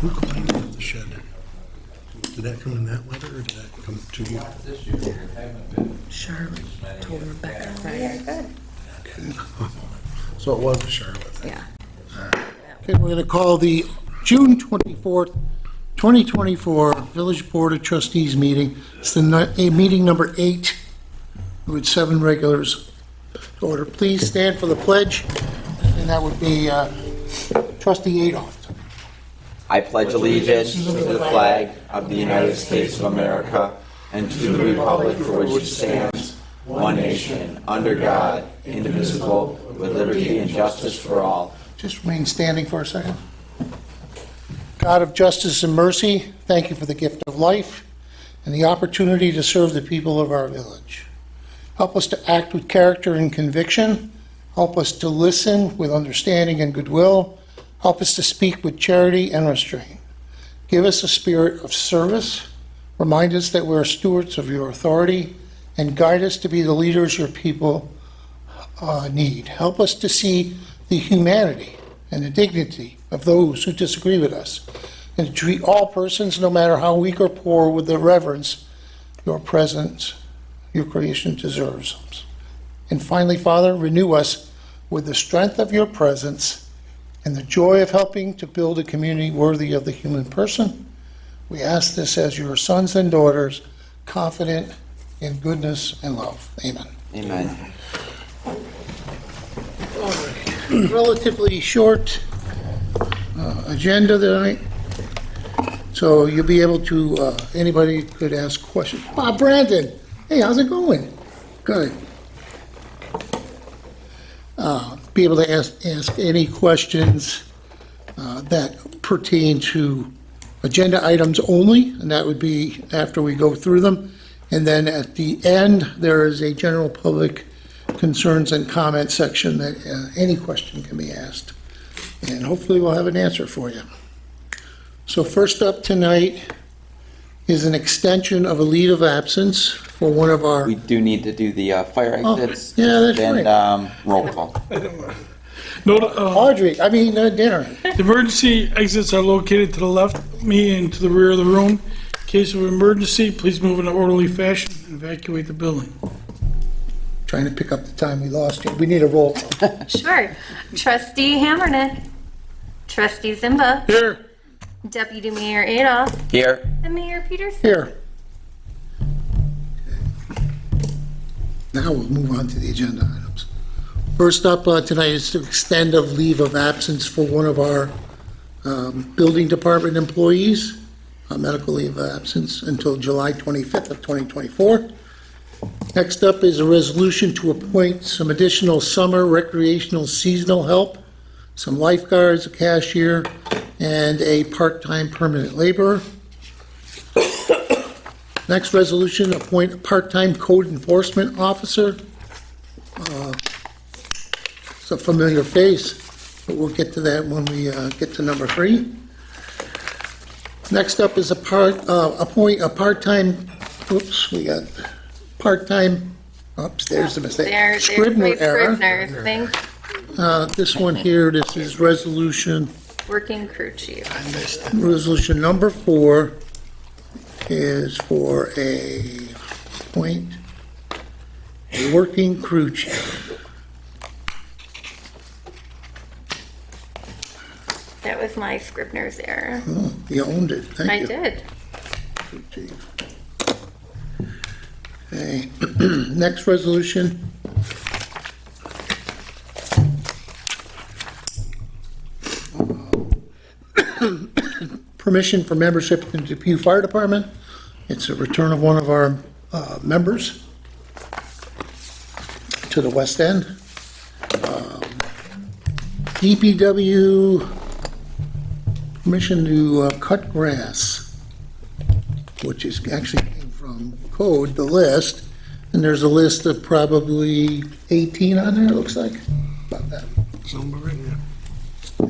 Who claimed the shed? Did that come in that letter, or did that come to you? Charlotte told Rebecca. Yeah, good. So it was Charlotte. then. Yeah. Okay, we're going to call the June 24th, 2024 Village Board of Trustees meeting. It's the meeting number 8 with 7 regulars. Order, please stand for the pledge, and that would be Trustee Adolph. I pledge allegiance to the flag of the United States of America and to the republic for which it stands, one nation, under God, indivisible, with liberty and justice for all. Just remain standing for a second. God of justice and mercy, thank you for the gift of life and the opportunity to serve the people of our village. Help us to act with character and conviction. Help us to listen with understanding and goodwill. Help us to speak with charity and restraint. Give us a spirit of service. Remind us that we're stewards of your authority, and guide us to be the leaders your people need. Help us to see the humanity and the dignity of those who disagree with us, and to treat all persons, no matter how weak or poor, with the reverence your presence, your creation deserves. And finally, Father, renew us with the strength of your presence and the joy of helping to build a community worthy of the human person. We ask this as your sons and daughters, confident in goodness and love. Amen. Amen. Relatively short agenda tonight, so you'll be able to, anybody could ask questions. Bob Brandon, hey, how's it going? Good. Be able to ask any questions that pertain to agenda items only, and that would be after we go through them. And then at the end, there is a general public concerns and comment section that any question can be asked. And hopefully we'll have an answer for you. So first up tonight is an extension of a leave of absence for one of our... We do need to do the fire exits. yeah, that's and roll call. Audrey, dinner. The emergency exits are located to the left of me and to the rear of the room. In case of emergency, please move in an orderly fashion and evacuate the building. Trying to pick up the time we lost here. We need a roll call. Sure. Trustee Hammernick. Trustee Zimba. Here. Deputy Mayor Adolph. Here. And Mayor Peterson. Here. Now we'll move on to the agenda items. First up tonight is to extend a leave of absence for one of our building department employees, a medical leave of absence until July 25th of 2024. Next up is a resolution to appoint some additional summer recreational seasonal help, some lifeguards, a cashier, and a part-time permanent laborer. Next resolution, appoint a part-time code enforcement officer. It's a familiar face, but we'll get to that when we get to number 3. Next up is appoint a part-time, we got part-time, there's the mistake. There's Scrivener my error. Scrivener's. Thanks. This one here, this is resolution Working crew chief. Resolution number 4 is for a working crew chief. That was my Scrivener's error. Oh, you owned it, thank I you. did. Crew chief. Okay, next resolution. Permission for membership in the Depew Fire Department. It's a return of one of our members to the West End. DPW permission to cut grass, which is actually came from code, the list, and there's a list of probably 18 on there, it looks like, about that. Somewhere in there.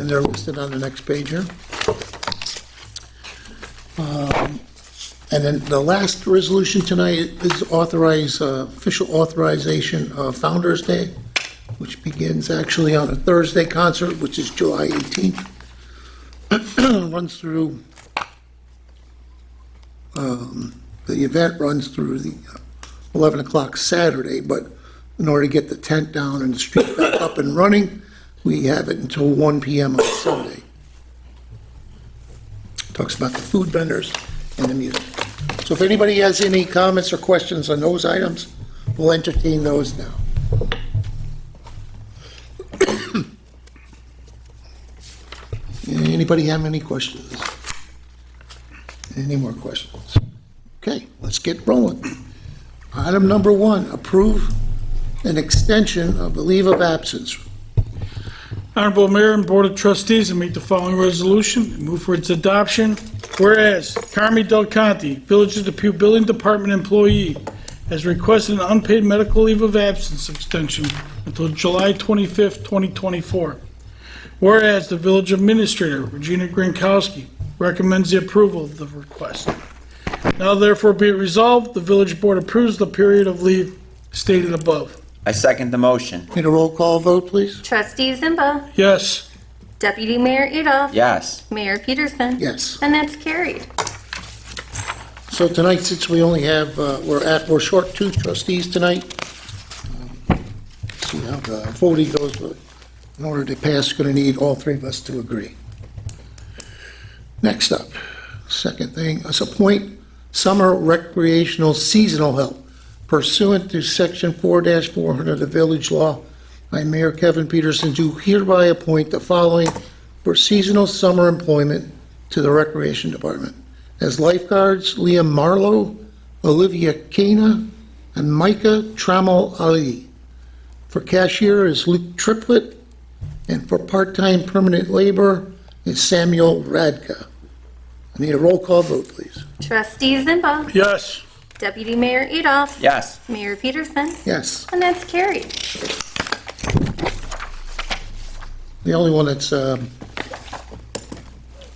And they're listed on the next page here. And then the last resolution tonight is official authorization of Founder's Day, which begins actually on a Thursday concert, which is July 18th. runs through, the event runs through the 11 o'clock Saturday, but in order to get the tent down and the street back up and running, we have it until 1 PM on Sunday. Talks about the food vendors and the music. So if anybody has any comments or questions on those items, we'll entertain those now. Anybody have any questions? Any more questions? Okay, let's get rolling. Item number 1, approve an extension of the leave of absence. Honorable Mayor and Board of Trustees, I make the following resolution and move for its adoption. Whereas Carmi Del Conte, Village of Depew Building Department employee, has requested an unpaid medical leave of absence extension until July 25th, 2024. Whereas the Village Administrator, Regina Grankowski, recommends the approval of the request. Now therefore be it resolved, the Village Board approves the period of leave stated above. I second the motion. Need a roll call vote, please? Trustee Zimba, Yes. Deputy Mayor Adolph, Yes. Mayor Peterson. Yes. And that's carried. So tonight, since we only have, we're short 2 trustees tonight. See how the voting goes, but in order to pass, going to need all 3 of us to agree. Next up, second thing, is appoint summer recreational seasonal help pursuant to Section 4-400 of the Village Law. I, Mayor Kevin Peterson, do hereby appoint the following for seasonal summer employment to the Recreation Department. As lifeguards, Liam Marlowe, Olivia Cana, and Micah Trammell Ali. For cashier is Luke Triplett, and for part-time permanent labor is Samuel Radka. I need a roll call vote, please. Trustee Zimba, Yes. Deputy Mayor Adolph, Yes. Mayor Peterson. Yes. And that's carried. The only one that's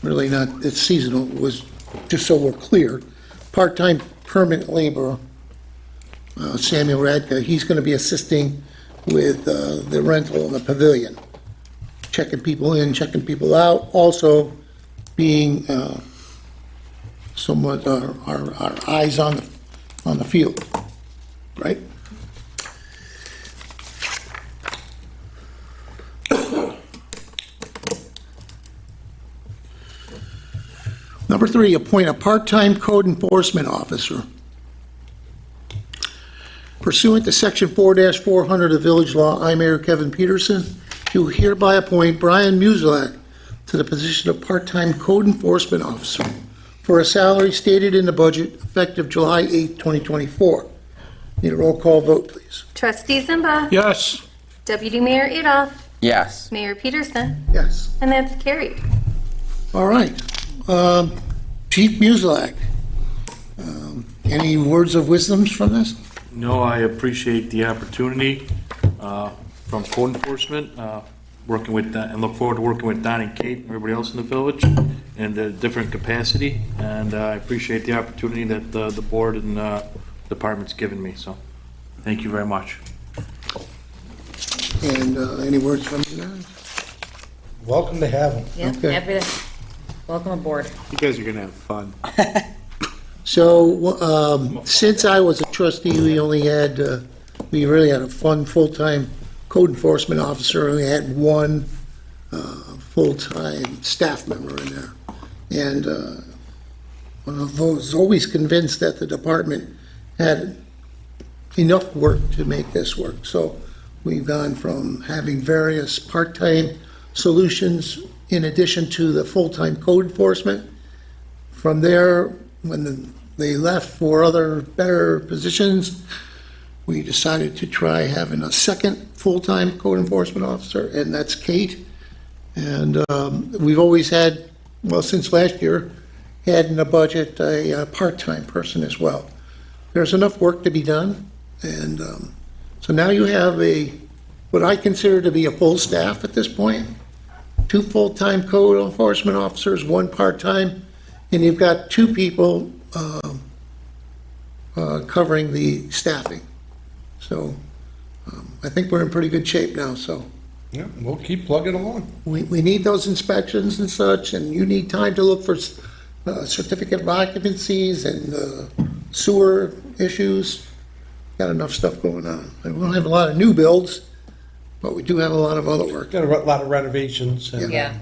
really not, it's seasonal, was, just so we're clear, part-time permanent labor, Samuel Radka, he's going to be assisting with the rental in the pavilion, checking people in, checking people out, also being somewhat our eyes on the field, right? Number 3, appoint a part-time code enforcement officer. Pursuant to Section 4-400 of the Village Law, I, Mayor Kevin Peterson, do hereby appoint Brian Musilak to the position of part-time code enforcement officer for a salary stated in the budget effective July 8, 2024. Need a roll call vote, please. Trustee Zimba, Yes. Deputy Mayor Adolph, Yes. Mayor Peterson. Yes. And that's carried. All right. Chief Musilak, any words of wisdoms from this? No, I appreciate the opportunity from code enforcement, working with, and look forward to working with Don and Kate and everybody else in the village in a different capacity. And I appreciate the opportunity that the board and department's given me, so thank you very much. And any words from you guys? Welcome to have them. Yeah, Okay. happy to, welcome aboard. You guys are gonna have fun. So, since I was a trustee, we really had a fun full-time code enforcement officer. We had 1 full-time staff member in there. And I was always convinced that the department had enough work to make this work. So we've gone from having various part-time solutions in addition to the full-time code enforcement. From there, when they left for other better positions, we decided to try having a second full-time code enforcement officer, and that's Kate. And we've always had, well, since last year, had in the budget a part-time person as well. There's enough work to be done, and so now you have what I consider to be a full staff at this point. 2 full-time code enforcement officers, 1 part-time, and you've got 2 people covering the staffing. So I think we're in pretty good shape now, so Yeah, we'll keep plugging along. We need those inspections and such, and you need time to look for certificate of occupancies and sewer issues. Got enough stuff going on. We don't have a lot of new builds, but we do have a lot of other work. Got a lot of renovations and Yeah.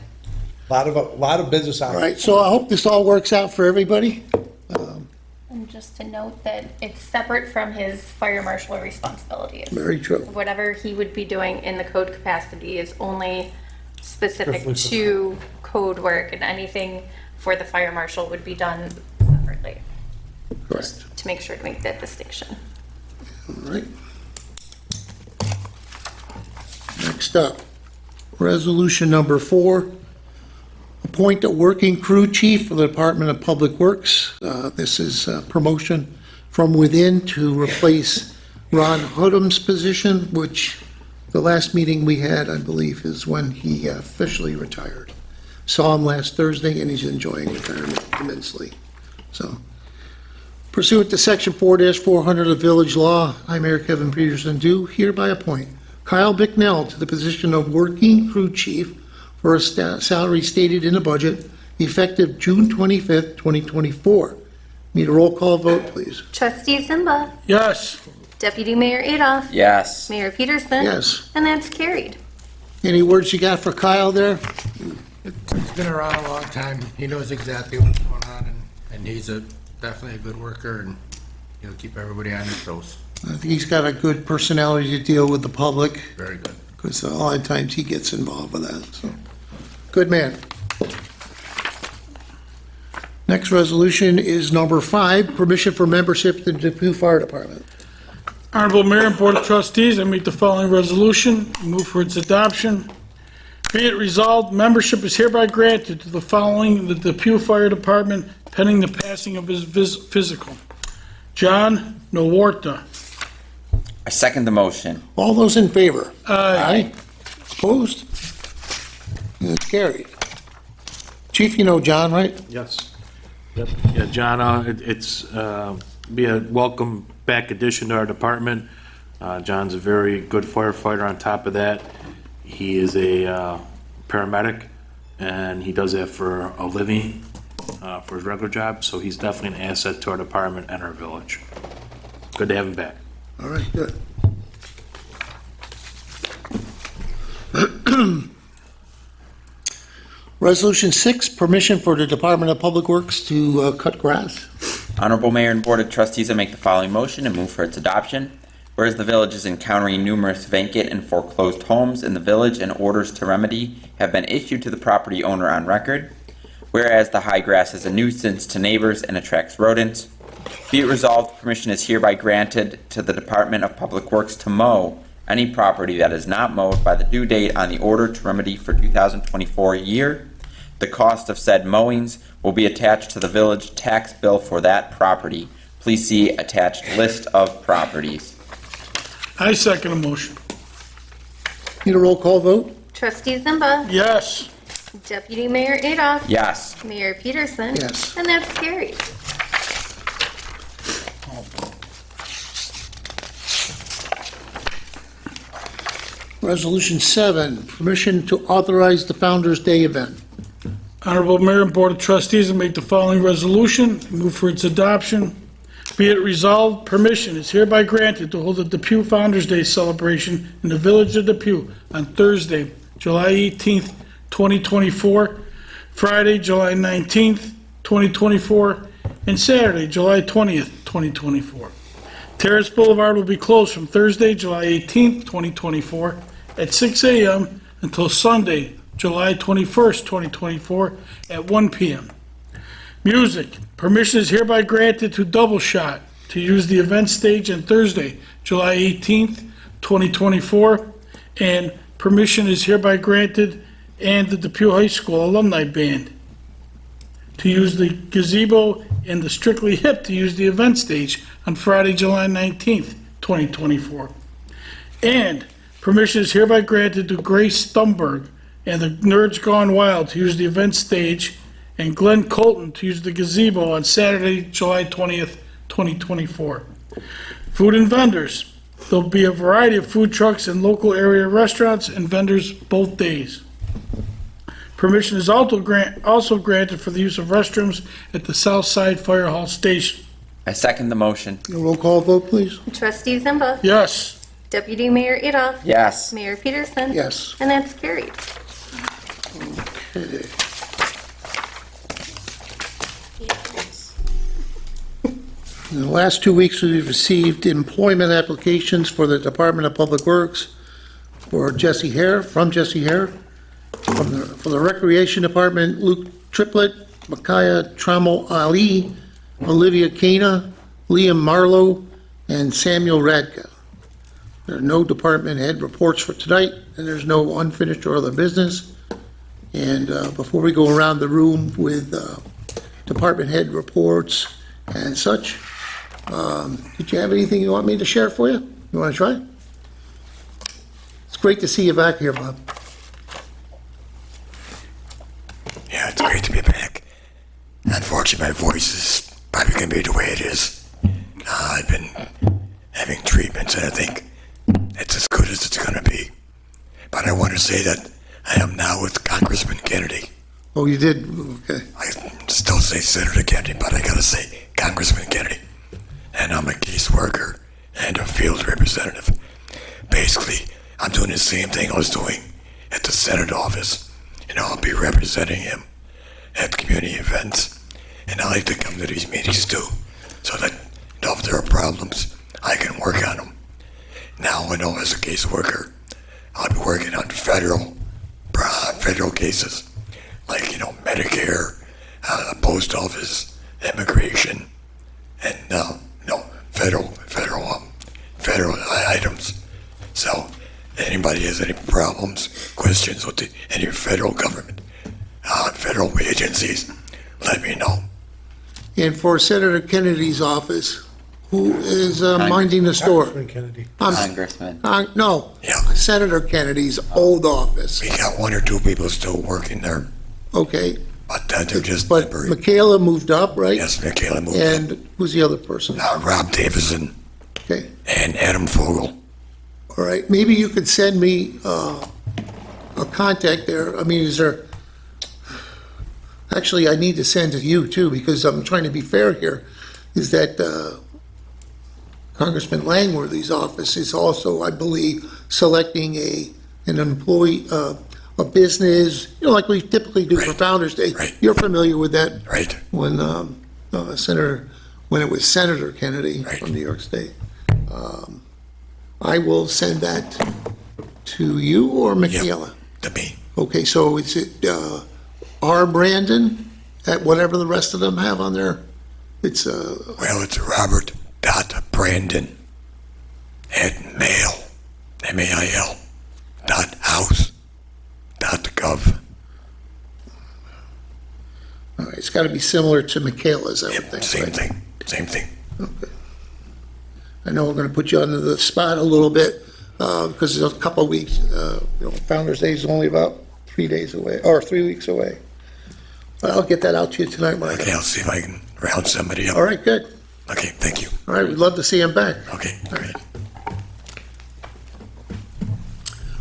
a lot of business All hours. right, so I hope this all works out for everybody. And just to note that it's separate from his fire marshal responsibilities. Very true. Whatever he would be doing in the code capacity is only specific Strictly for- to code work, and anything for the fire marshal would be done separately, Correct. to make sure to make that distinction. All right. Next up, resolution number 4. Appoint a working crew chief for the Department of Public Works. This is a promotion from within to replace Ron Hoodum's position, which the last meeting we had, I believe, is when he officially retired. Saw him last Thursday, and he's enjoying retirement immensely. So pursuant to Section 4-400 of the Village Law, I, Mayor Kevin Peterson, do hereby appoint Kyle Bicknell to the position of Working Crew Chief for a salary stated in the budget, effective June 25th, 2024. Need a roll call vote, please? Trustee Zimba, Yes. Deputy Mayor Adolph, Yes. Mayor Peterson. Yes. And that's carried. Any words you got for Kyle there? He's been around a long time. He knows exactly what's going on, and he's definitely a good worker, and he'll keep everybody on their toes. I think he's got a good personality to deal with the public, Very good. because a lot of times he gets involved with that, so. Good man. Next resolution is number 5, permission for membership to the Depew Fire Department. Honorable Mayor and Board of Trustees, I make the following resolution, move for its adoption. Be it resolved, membership is hereby granted to the following, the Depew Fire Department, pending the passing of his physical. John Nowarta. I second the motion. All those in favor? Aye. Opposed? It's carried. Chief, you know John, right? Yes. Yep. Yeah, John, it's be a welcome back addition to our department. John's a very good firefighter. On top of that, he is a paramedic, and he does that for a living, for his regular job, so he's definitely an asset to our department and our village. Good to have him back. All right, good. Resolution 6, permission for the Department of Public Works to cut grass. Honorable Mayor and Board of Trustees, I make the following motion and move for its adoption. Whereas the village is encountering numerous vacant and foreclosed homes in the village, and orders to remedy have been issued to the property owner on record. Whereas the high grass is a nuisance to neighbors and attracts rodents. Be it resolved, permission is hereby granted to the Department of Public Works to mow any property that is not mowed by the due date on the order to remedy for 2024 year. The cost of said mowings will be attached to the village tax bill for that property. Please see attached list of properties. I second the motion. Need a roll call vote? Trustee Zimba, Yes. Deputy Mayor Adolph, Yes. Mayor Peterson. Yes. And that's carried. Resolution 7, permission to authorize the Founder's Day event. Honorable Mayor and Board of Trustees, I make the following resolution, move for its adoption. Be it resolved, permission is hereby granted to hold the Depew Founder's Day celebration in the village of Depew on Thursday, July 18th, 2024, Friday, July 19th, 2024, and Saturday, July 20th, 2024. Terrace Boulevard will be closed from Thursday, July 18th, 2024, at 6 a.m. until Sunday, July 21st, 2024, at 1 p.m. Music. Permission is hereby granted to Double Shot to use the event stage on Thursday, July 18th, 2024, and permission is hereby granted and the Depew High School Alumni Band to use the gazebo and the Strictly Hip to use the event stage on Friday, July 19th, 2024. And permission is hereby granted to Grace Thunberg and the Nerds Gone Wild to use the event stage, and Glenn Colton to use the gazebo on Saturday, July 20th, 2024. Food and vendors. There'll be a variety of food trucks and local area restaurants and vendors both days. Permission is also granted for the use of restrooms at the South Side Fire Hall Station. I second the motion. A roll call vote, please. Trustee Zimba. Yes. Deputy Mayor Adolph. Yes. Mayor Peterson. Yes. And that's carried. In the last 2 weeks, we've received employment applications for the Department of Public Works for Jesse Hare, from Jesse Hare. For the Recreation Department, Luke Triplett, Micaiah Trammell Ali, Olivia Kana, Liam Marlowe, and Samuel Radka. There are no department head reports for tonight, and there's no unfinished or other business. And before we go around the room with department head reports and such, did you have anything you want me to share for you? You want to try? It's great to see you back here, Bob. Yeah, it's great to be back. Unfortunately, my voice is probably going to be the way it is. I've been having treatments, and I think it's as good as it's going to be. But I want to say that I am now with Congressman Kennedy. Oh, you did? Okay. I still say Senator Kennedy, but I got to say Congressman Kennedy. And I'm a caseworker and a field representative. Basically, I'm doing the same thing I was doing at the Senate office. You know, I'll be representing him at community events. And I like to come to these meetings too, so that, you know, if there are problems, I can work on them. Now, I know as a caseworker, I'll be working on federal cases, like, you know, Medicare, post office, immigration, and federal items. So, anybody has any problems, questions with any federal government, federal agencies, let me know. And for Senator Kennedy's office, who is minding the store? Congressman Kennedy. Congressman. No, Yeah. Senator Kennedy's old office. We got one or two people still working there, Okay, but they're just but temporary. Michaela moved up, right? Yes, Michaela moved up. And who's the other person? Rob Davison Okay, and Adam Fogel. all right. Maybe you could send me a contact there. I mean, is there, actually, I need to send to you too, because I'm trying to be fair here, is that Congressman Langworthy's office is also, I believe, selecting an employee, a business, you know, like we typically do for Right. Founder's Day. Right. You're familiar with that Right. when when it was Senator Kennedy Right. from New York State. I will send that to you or Michaela. To me. Okay, so is it R. Brandon at whatever the rest of them have on there? It's Well, it's Robert.Brandon at mail, MAIL, .house.gov. all right, it's got to be similar to Michaela's, I would Yep, think. same right? thing, same thing. I know we're going to put you under the spot a little bit because there's a couple of weeks. Founder's Day is only about 3 days away, or 3 weeks away. But I'll get that out to you tonight, Mike. Okay, I'll see if I can round somebody up. All right, good. Okay, thank you. All right, we'd love to see him back. Okay, great.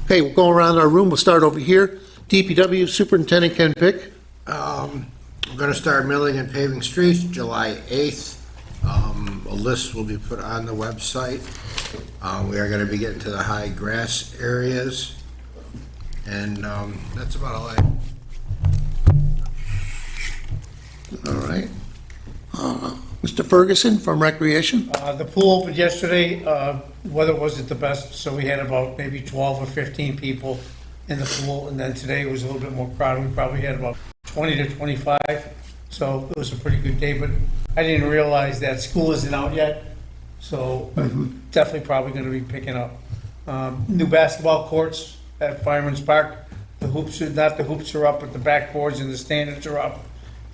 Okay, we'll go around our room. We'll start over here. DPW Superintendent Ken Pick. We're going to start milling and paving streets July 8th. A list will be put on the website. We are going to be getting to the high grass areas. And that's about all I have. All right. Mr. Ferguson from Recreation. The pool opened yesterday. Weather wasn't the best, so we had about maybe 12 or 15 people in the pool. And then today it was a little bit more crowded. We probably had about 20 to 25. So it was a pretty good day, but I didn't realize that school isn't out yet. So definitely probably going to be picking up. New basketball courts at Fireman's Park. The hoops are, not the hoops are up, but the backboards and the standards are up.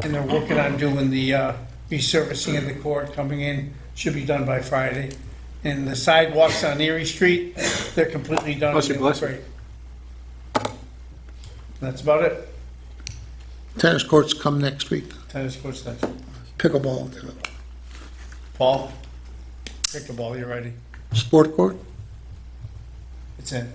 And they're working on doing the resurfacing of the court coming in. Should be done by Friday. And the sidewalks on Erie Street, they're completely done. Bless you, They look bless you. great. That's about it. Tennis courts come next week. Tennis courts next. Pickleball. Paul? Pickleball, you ready? Sport court. It's in.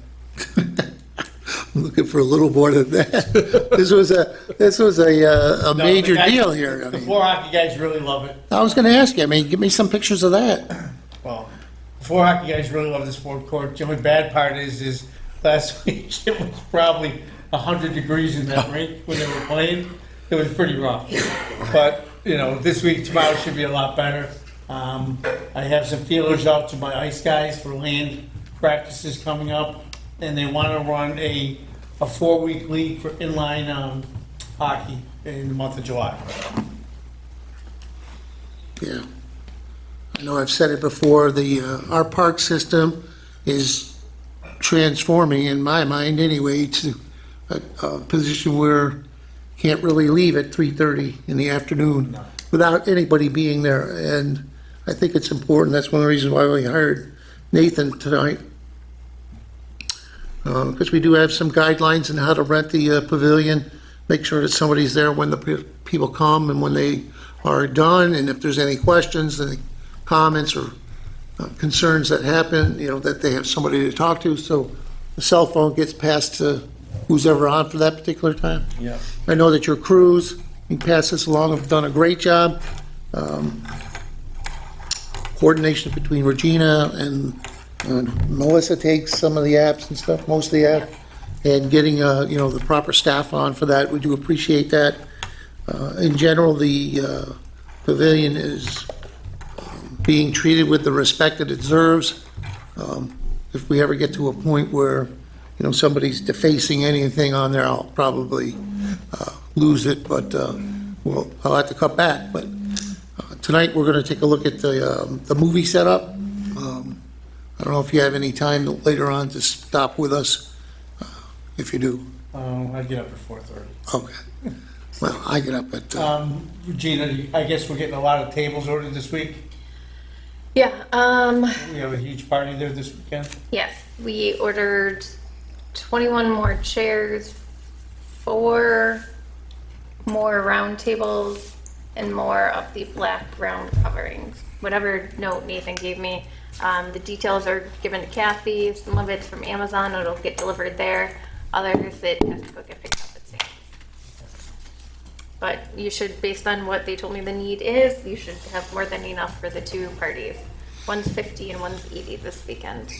I'm looking for a little more than that. This was a No, major the guys- deal here. I The mean, floor hockey guys really love it. I was gonna ask you, I mean, give me some pictures of that. Well, the floor hockey guys really love the sport court. The only bad part is last week it was probably 100 degrees in that rink when they were playing. It was pretty rough. But, you know, this week, tomorrow should be a lot better. I have some feelers out to my ice guys for land practices coming up, and they want to run a 4-week league for inline hockey in the month of July. Yeah. I know I've said it before, our park system is transforming, in my mind anyway, to a position where you can't really leave at 3:30 in the afternoon without anybody being there. And I think it's important. That's one of the reasons why we hired Nathan tonight. Because we do have some guidelines on how to rent the pavilion, make sure that somebody's there when the people come and when they are done, and if there's any questions, any comments or concerns that happen, you know, that they have somebody to talk to, so the cell phone gets passed to who's ever on for that particular time. Yeah. I know that your crews, you pass this along, have done a great job. Coordination between Regina and Melissa takes some of the apps and stuff, most of the apps, and getting, you know, the proper staff on for that. We do appreciate that. In general, the pavilion is being treated with the respect that it deserves. If we ever get to a point where, you know, somebody's defacing anything on there, I'll probably lose it, but I'll have to cut back. But tonight, we're going to take a look at the movie setup. I don't know if you have any time later on to stop with us, if you do. I get up at 4:30. Okay. Well, I get up at, Regina, I guess we're getting a lot of tables ordered this week. Yeah, We have a huge party there this weekend. yes, we ordered 21 more chairs, 4 more round tables, and more of the black round coverings. Whatever note Nathan gave me, the details are given to Kathy. Some of it's from Amazon, it'll get delivered there. Others, it has to go get picked up at Sam's. But you should, based on what they told me the need is, you should have more than enough for the 2 parties. One's 50 and one's 80 this weekend.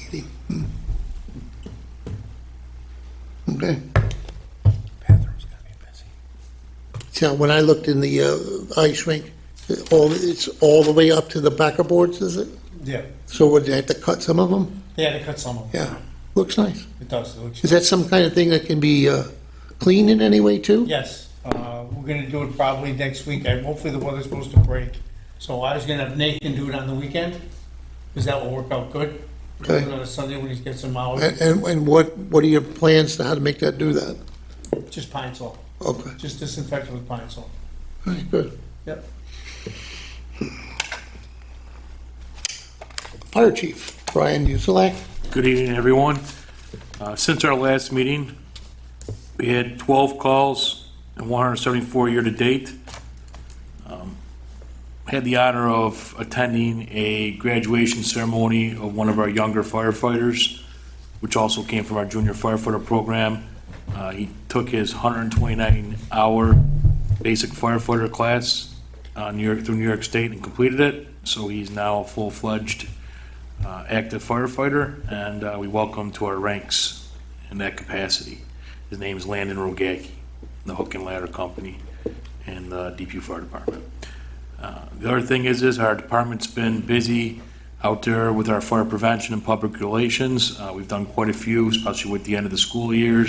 okay. So when I looked in the ice rink, it's all the way up to the backer boards, is it? Yeah, So would they have to cut some of them? they had to cut some of them. Yeah, looks nice. It does, it looks. Is that some kind of thing that can be cleaned in any way too? Yes, we're gonna do it probably next week. Hopefully the weather's supposed to break. So I was gonna have Nathan do it on the weekend, because that will work out good. Do Okay. it on a Sunday when he gets some hours, And what are your plans to how to make that do that? just pine sol, Okay, just disinfect it with pine sol. all right, good. Yep. Fire Chief Brian Uselak. Good evening, everyone. Since our last meeting, we had 12 calls and 174 year-to-date. Had the honor of attending a graduation ceremony of one of our younger firefighters, which also came from our junior firefighter program. He took his 129-hour basic firefighter class through New York State and completed it. So he's now a full-fledged active firefighter, and we welcome him to our ranks in that capacity. His name is Landon Rogacki, in the Hook and Ladder Company in the Depew Fire Department. The other thing is our department's been busy out there with our fire prevention and public relations. We've done quite a few, especially with the end of the school year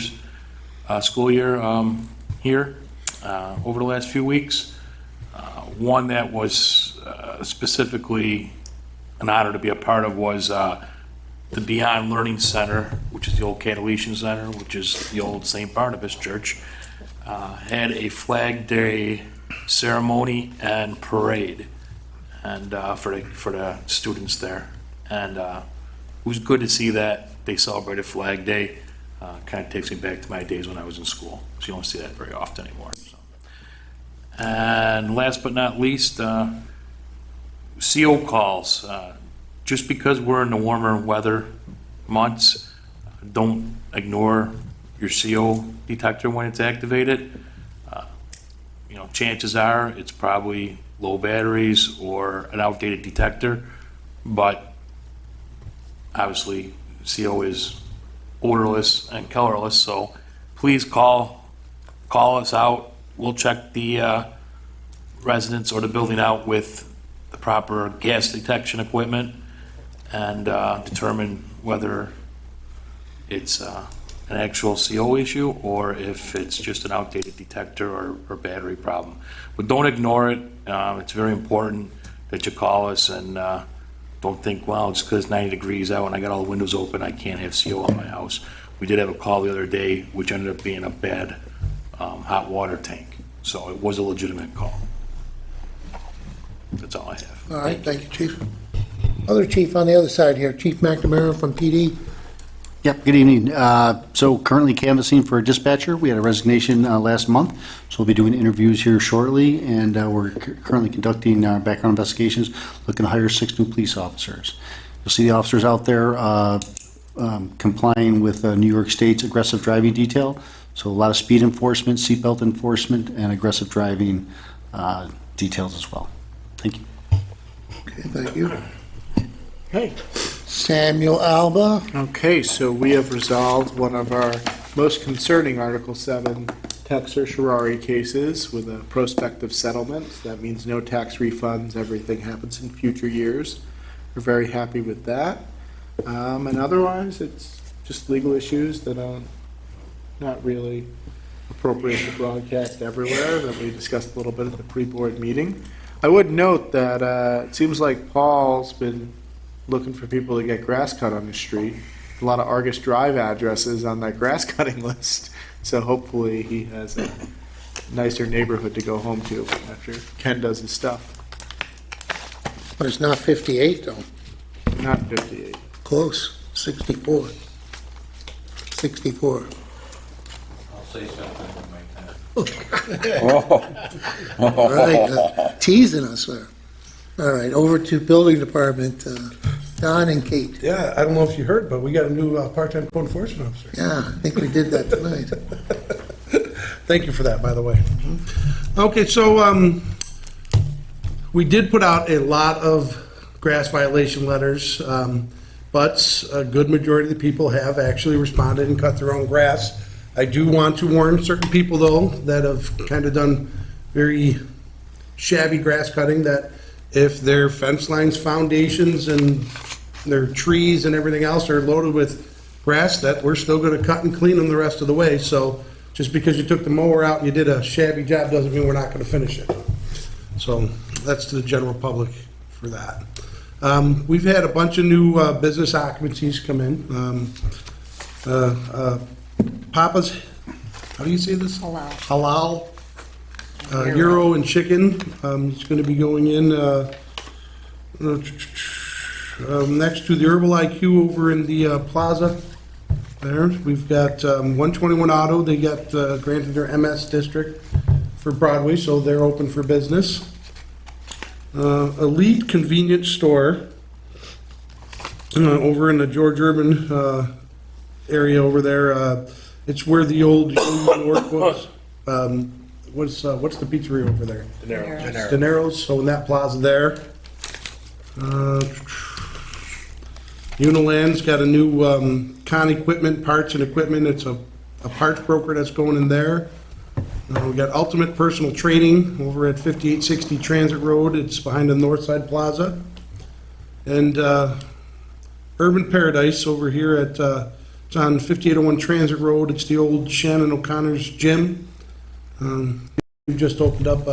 here over the last few weeks. One that was specifically an honor to be a part of was the Beyond Learning Center, which is the old Cataletian Center, which is the old St. Barnabas Church, had a Flag Day ceremony and parade, and for the students there, and it was good to see that they celebrated Flag Day. Kind of takes me back to my days when I was in school, so you don't see that very often anymore. So. And last but not least, CO calls. Just because we're in the warmer weather months, don't ignore your CO detector when it's activated. Chances are it's probably low batteries or an outdated detector, but obviously CO is odorless and colorless, so please call us out. We'll check the residence or the building out with the proper gas detection equipment and determine whether it's an actual CO issue or if it's just an outdated detector or battery problem. But don't ignore it. It's very important that you call us, and don't think, well, it's because it's 90 degrees out and I got all the windows open, I can't have CO on my house. We did have a call the other day, which ended up being a bad hot water tank. So it was a legitimate call. That's all I have. All right, thank you, Chief. Other chief on the other side here, Chief McNamara from PD. Yep, good evening. So currently canvassing for a dispatcher. We had a resignation last month, so we'll be doing interviews here shortly, and we're currently conducting background investigations, looking to hire 6 new police officers. You'll see the officers out there complying with New York State's aggressive driving detail, so a lot of speed enforcement, seatbelt enforcement, and aggressive driving details as well. Thank you. Okay, thank you. Hey. Samuel Alba. Okay, so we have resolved one of our most concerning Article 7 tax certiorari cases with a prospective settlement. That means no tax refunds, everything happens in future years. We're very happy with that. And otherwise, it's just legal issues that are not really appropriate to broadcast everywhere, that we discussed a little bit at the pre-board meeting. I would note that it seems like Paul's been looking for people to get grass cut on the street. A lot of Argus Drive addresses on that grass cutting list. So hopefully he has a nicer neighborhood to go home to after Ken does his stuff. But it's not 58, though. Not 58. Close. 64. 64. I'll say something when All right, teasing us there. All right, over to Building Department, Don and Kate. Yeah, I don't know if you heard, but we got a new part-time code enforcement officer. Yeah, I think we did that tonight. Thank you for that, by the way. Okay, so we did put out a lot of grass violation letters, but a good majority of the people have actually responded and cut their own grass. I do want to warn certain people, though, that have kind of done very shabby grass cutting, that if their fence lines, foundations, and their trees and everything else are loaded with grass, that we're still going to cut and clean them the rest of the way. So just because you took the mower out and you did a shabby job doesn't mean we're not going to finish it. So that's to the general public for that. We've had a bunch of new business occupancies come in. Papa's, how do you say this? Halal. Halal. Euro and chicken. It's going to be going in next to the Herbal IQ over in the plaza there. We've got 121 Auto. They got granted their MS district for Broadway, so they're open for business. Elite Convenience Store over in the George Urban area over there. It's where the old Union York was. What's the pizzeria over there? Dinero's. So in that plaza there. Uniland's got a new con equipment, parts and equipment. It's a parts broker that's going in there. We got Ultimate Personal Training over at 5860 Transit Road. It's behind the Northside Plaza. And Urban Paradise over here at it's on 5801 Transit Road. It's the old Shannon O'Connor's gym. We just opened up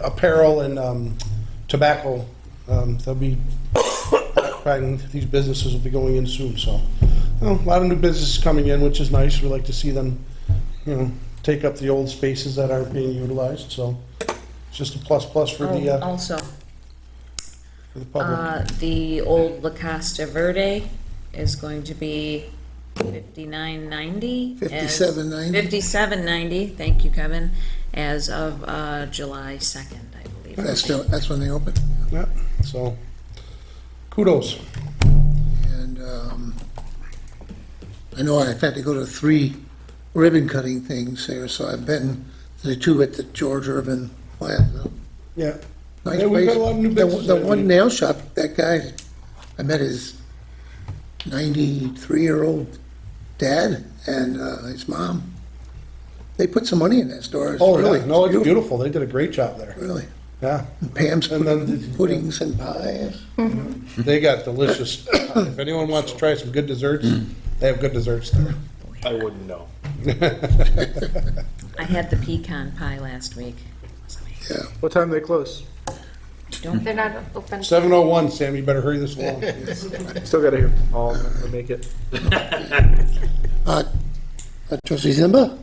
apparel and tobacco. They'll be these businesses will be going in soon. So a lot of new businesses coming in, which is nice. We like to see them, take up the old spaces that aren't being utilized. So it's just a plus for the Also, for the public. the old La Costa Verde is going to be $59.90. $57.90. $57.90, thank you, Kevin, as of July 2nd, I believe. That's when they open. Yeah. So kudos. And I know I've had to go to 3 ribbon cutting things there, so I've been to the 2 at the George Irvin Plaza. Yeah. Nice Yeah, we've got place. a lot of new businesses The that one we- nail shop, that guy, I met his 93-year-old dad and his mom. They put some money in that store. It's Oh, really? No, it's beautiful. beautiful. They did a great job there. Really. Yeah. And Pam's And then- puddings and pies. They got delicious. If anyone wants to try some good desserts, they have good desserts there. I wouldn't know. I had the pecan pie last week. Yeah. What time do they close? They're not open. 7:01, Sam, you better hurry this along. Still gotta hear all of them to make it. Trustee Zimba?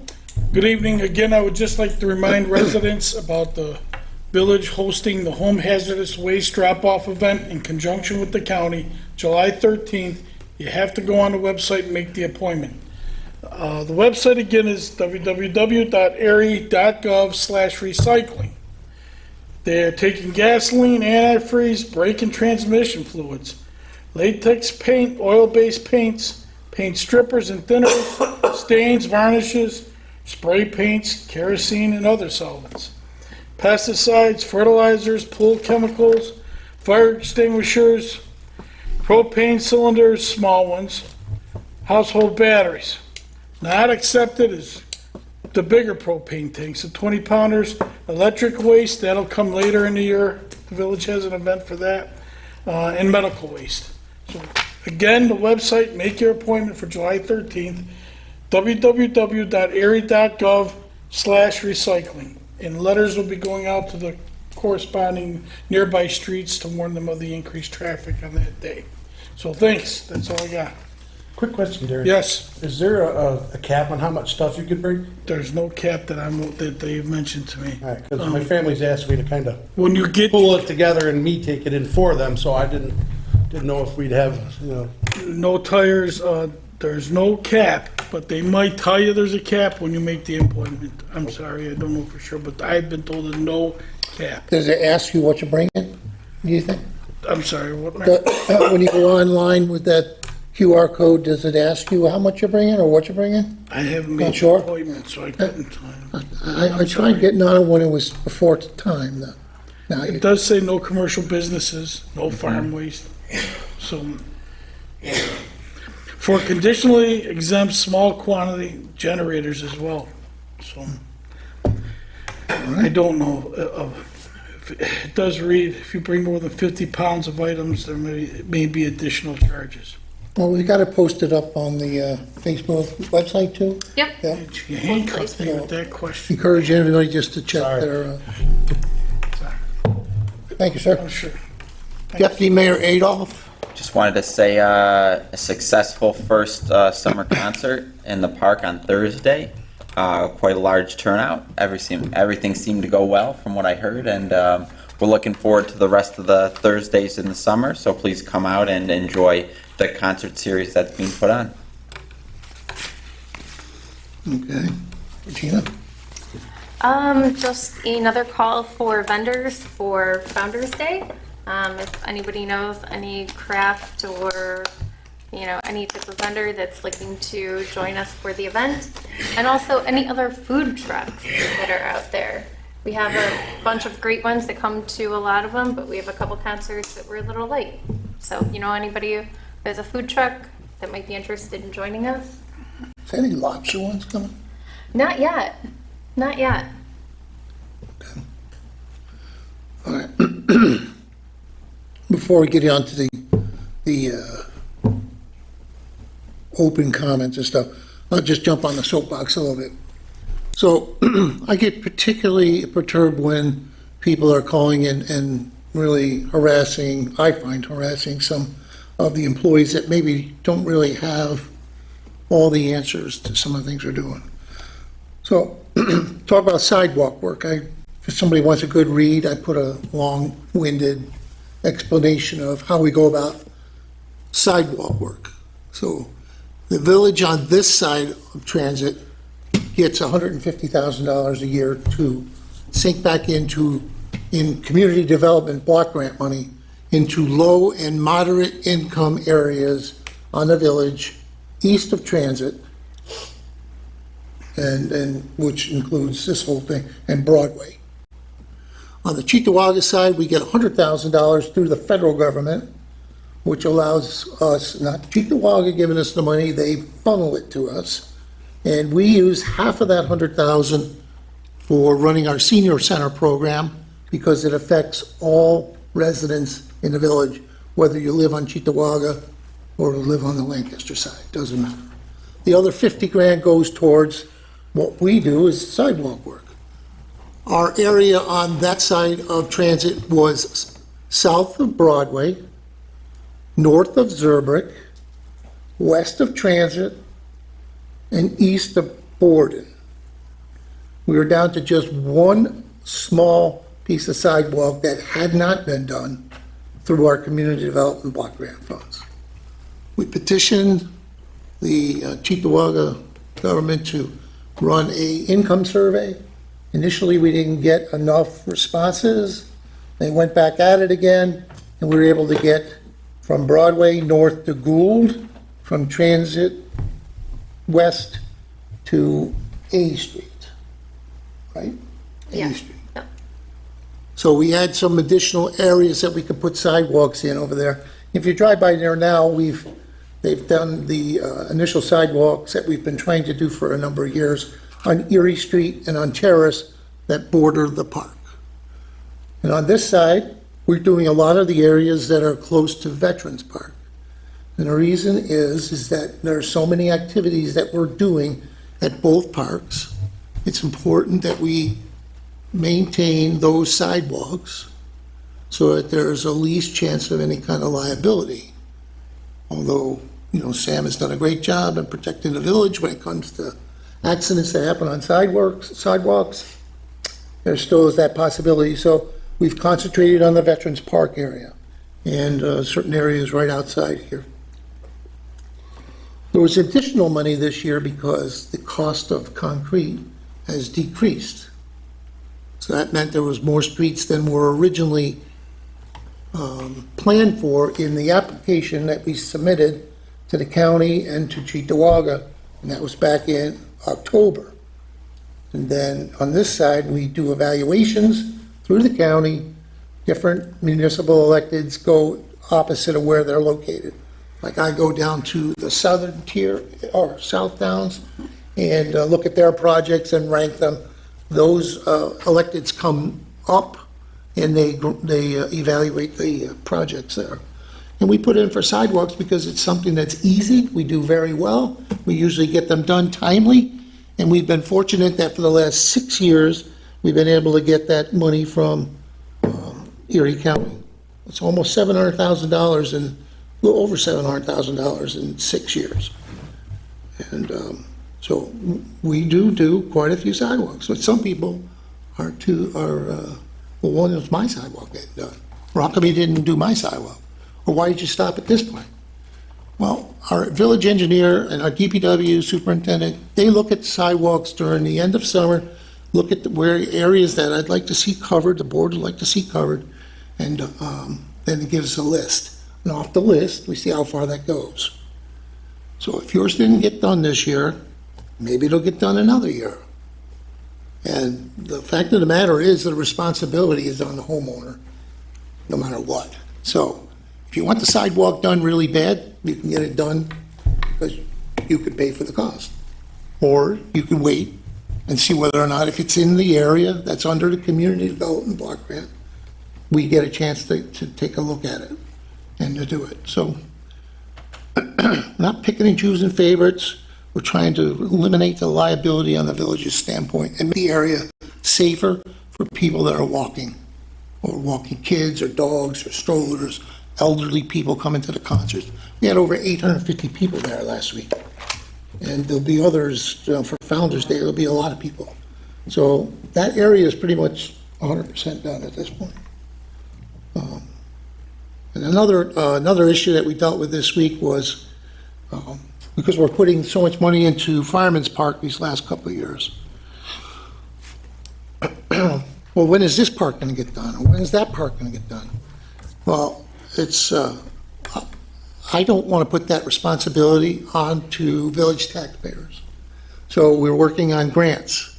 Good evening. Again, I would just like to remind residents about the village hosting the home hazardous waste drop-off event in conjunction with the county, July 13th. You have to go on the website and make the appointment. The website again is www.erie.gov/recycling. They're taking gasoline, antifreeze, brake and transmission fluids, latex paint, oil-based paints, paint strippers and thinners, stains, varnishes, spray paints, kerosene, and other solvents, pesticides, fertilizers, pool chemicals, fire extinguishers, propane cylinders, small ones, household batteries. Not accepted is the bigger propane tanks, the 20-pounders, electric waste, that'll come later in the year. The village has an event for that, and medical waste. So again, the website, make your appointment for July 13th, www.erie.gov/recycling. And letters will be going out to the corresponding nearby streets to warn them of the increased traffic on that day. So thanks, that's all I got. Quick question, Darren. Yes, Is there a cap on how much stuff you could bring? there's no cap that they've mentioned to me. All right, because my family's asked me to kind of When you get, pull it together and me take it in for them, so I didn't know if we'd have, no tires, there's no cap, but they might tell you there's a cap when you make the appointment. I'm sorry, I don't know for sure, but I've been told there's no cap. Does it ask you what you're bringing, do you think? I'm sorry, what? When you go online with that QR code, does it ask you how much you're bringing or what you're bringing? I haven't Not made an sure? appointment, so I couldn't. I tried getting on it when it was before the time, though. Now, It does say no commercial businesses, no farm waste, so. For conditionally exempt small quantity generators as well, so. I don't know, it does read, if you bring more than 50 pounds of items, there may be additional charges. well, we got to post it up on the Facebook website too. Yep. Yeah. You handcuffed me with that question. Encourage everybody just to check Sorry. their, thank you, sir. Oh, sure. Deputy Mayor Adolph? Just wanted to say a successful first summer concert in the park on Thursday. Quite a large turnout. Everything seemed to go well from what I heard, and we're looking forward to the rest of the Thursdays in the summer, so please come out and enjoy the concert series that's being put on. Okay. Regina? Just another call for vendors for Founder's Day. If anybody knows any craft or, any type of vendor that's looking to join us for the event. And also any other food trucks that are out there. We have a bunch of great ones that come to a lot of them, but we have a couple concerts that were a little late. So, anybody who has a food truck that might be interested in joining us? Is there any lobster ones coming? Not yet. Not yet. All right. Before we get on to the open comments and stuff, I'll just jump on the soapbox a little bit. So I get particularly perturbed when people are calling in and really harassing, I find harassing some of the employees that maybe don't really have all the answers to some of the things we're doing. So talk about sidewalk work. If somebody wants a good read, I put a long-winded explanation of how we go about sidewalk work. So the village on this side of transit gets $150,000 a year to sink back in community development block grant money into low and moderate income areas on the village east of Transit, and which includes this whole thing, and Broadway. On the Cheektowaga side, we get $100,000 through the federal government, which allows us, not Cheektowaga giving us the money, they funnel it to us. And we use half of that 100,000 for running our senior center program because it affects all residents in the village, whether you live on Cheektowaga or live on the Lancaster side, doesn't matter. The other 50 grand goes towards what we do is sidewalk work. Our area on that side of Transit was south of Broadway, north of Zurbrick, west of Transit, and east of Borden. We were down to just one small piece of sidewalk that had not been done through our community development block grant funds. We petitioned the Cheektowaga government to run a income survey. Initially, we didn't get enough responses. They went back at it again, and we were able to get from Broadway north to Gould, from Transit west to A Street, right? Yeah. A Street. Yep. So we had some additional areas that we could put sidewalks in over there. If you drive by there now, they've done the initial sidewalks that we've been trying to do for a number of years on Erie Street and on Terrace that border the park. And on this side, we're doing a lot of the areas that are close to Veterans Park. And the reason is that there are so many activities that we're doing at both parks. It's important that we maintain those sidewalks so that there's a least chance of any kind of liability. Although, Sam has done a great job in protecting the village when it comes to accidents that happen on sidewalks, there still is that possibility. So we've concentrated on the Veterans Park area and certain areas right outside here. There was additional money this year because the cost of concrete has decreased. So that meant there was more streets than were originally planned for in the application that we submitted to the county and to Cheektowaga, and that was back in October. And then on this side, we do evaluations through the county. Different municipal electeds go opposite of where they're located. Like I go down to the southern tier or south towns and look at their projects and rank them. Those electeds come up and they evaluate the projects there. And we put in for sidewalks because it's something that's easy. We do very well. We usually get them done timely. And we've been fortunate that for the last 6 years, we've been able to get that money from Erie County. It's almost $700,000 and a little over $700,000 in 6 years. And so we do quite a few sidewalks. But some people well, when was my sidewalk getting done? Or how come you didn't do my sidewalk? Or why did you stop at this point? Well, our village engineer and our DPW superintendent, they look at sidewalks during the end of summer, look at where areas that I'd like to see covered, the board would like to see covered, and then it gives us a list. And off the list, we see how far that goes. So if yours didn't get done this year, maybe it'll get done another year. And the fact of the matter is the responsibility is on the homeowner, no matter what. So if you want the sidewalk done really bad, you can get it done because you could pay for the cost. Or you can wait and see whether or not if it's in the area that's under the community development block grant, we get a chance to take a look at it and to do it. So not picking and choosing favorites. We're trying to eliminate the liability on the village's standpoint and make the area safer for people that are walking, or walking kids or dogs or strollers, elderly people coming to the concerts. We had over 850 people there last week. And there'll be others, for Founder's Day, there'll be a lot of people. So that area is pretty much 100% done at this point. And another issue that we dealt with this week was, because we're putting so much money into Fireman's Park these last couple of years. Well, when is this park going to get done? Or when is that park going to get done? Well, it's, I I don't want to put that responsibility onto village taxpayers. So we're working on grants,